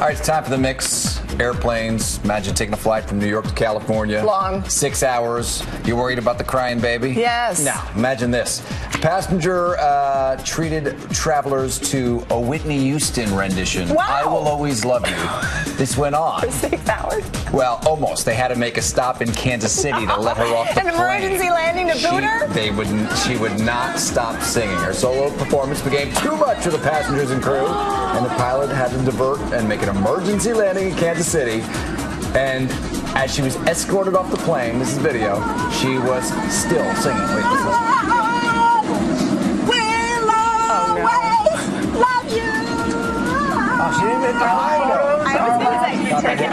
right, it's time for the mix. Airplanes. Imagine taking a flight from New York to California. Long. 6 hours. You worried about the crying baby? Yes. Now, imagine this. Passenger treated travelers to a Whitney Houston rendition. Wow. I Will Always Love You. This went on. For 6 hours? Well, almost. They had to make a stop in Kansas City to let her off the An emergency landing to boot her? She would not stop singing. Her solo performance became too much for the passengers and crew, and the pilot had to divert and make an emergency landing in Kansas City. And as she was escorted off the plane, this is video, she was still singing. Wait, this is... We'll always love you. Oh, she didn't hit the high note. I was going to say, I can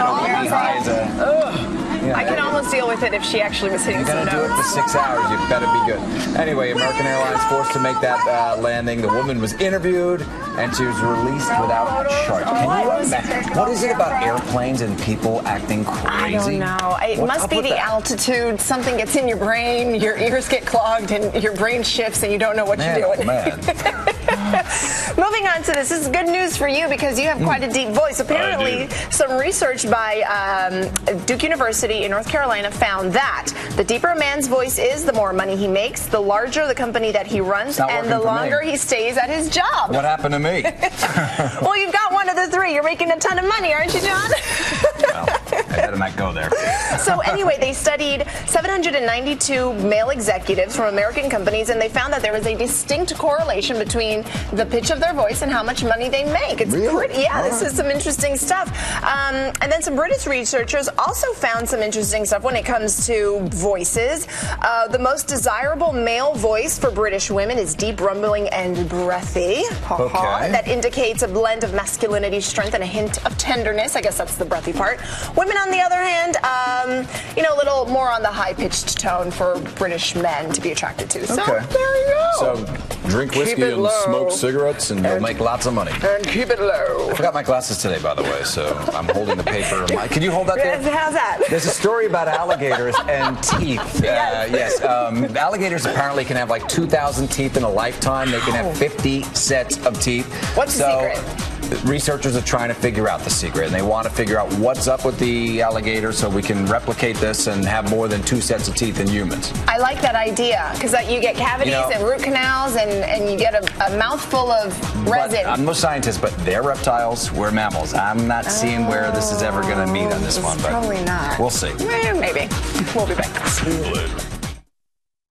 Yeah, almost deal with it if she actually was hitting you're some going to do it notes. for 6 hours. You better be good. Anyway, American Airlines forced to make that landing. The woman was interviewed, and she was released without charge. Can you imagine? What is it about airplanes and people acting crazy? I don't know. It What's must up be with the that? altitude. Something gets in your brain, your ears get clogged, and your brain shifts, and you don't know what you're doing. Man. Moving on to this is good news for you because you have quite a deep voice. Apparently, some research by Duke University in North Carolina found that the deeper a man's voice is, the more money he makes, the larger the company that he runs, and the longer he stays at his job. What happened to me? Well, you've got one of the three. You're making a ton of money, aren't you, John? Well, I better not go there. So anyway, they studied 792 male executives from American companies, and they found that there was a distinct correlation between the pitch of their voice and how much money they make. It's really? pretty, yeah, this is some interesting stuff. And then some British researchers also found some interesting stuff when it comes to voices. The most desirable male voice for British women is deep, rumbling, and breathy. Okay. That indicates a blend of masculinity, strength, and a hint of tenderness. I guess that's the breathy part. Women, on the other hand, a little more on the high-pitched tone for British men to be attracted to. So Okay. there you go. So drink whiskey Keep it and low. smoke cigarettes, and you'll make lots of money. And keep it low. I forgot my glasses today, by the way, so I'm holding the paper. Can you hold that there? How's that? There's a story about alligators and teeth. Yes. Alligators apparently can have like 2,000 teeth in a lifetime. They can have 50 sets of teeth. What's the secret? Researchers are trying to figure out the secret, and they want to figure out what's up with the alligator so we can replicate this and have more than 2 sets of teeth in humans. I like that idea because you get cavities and root canals and you get a mouthful of resin. I'm no scientist, but they're reptiles, we're mammals. I'm not seeing where this is ever going to meet on this one, but probably not. we'll see. Maybe. We'll be back. See you later.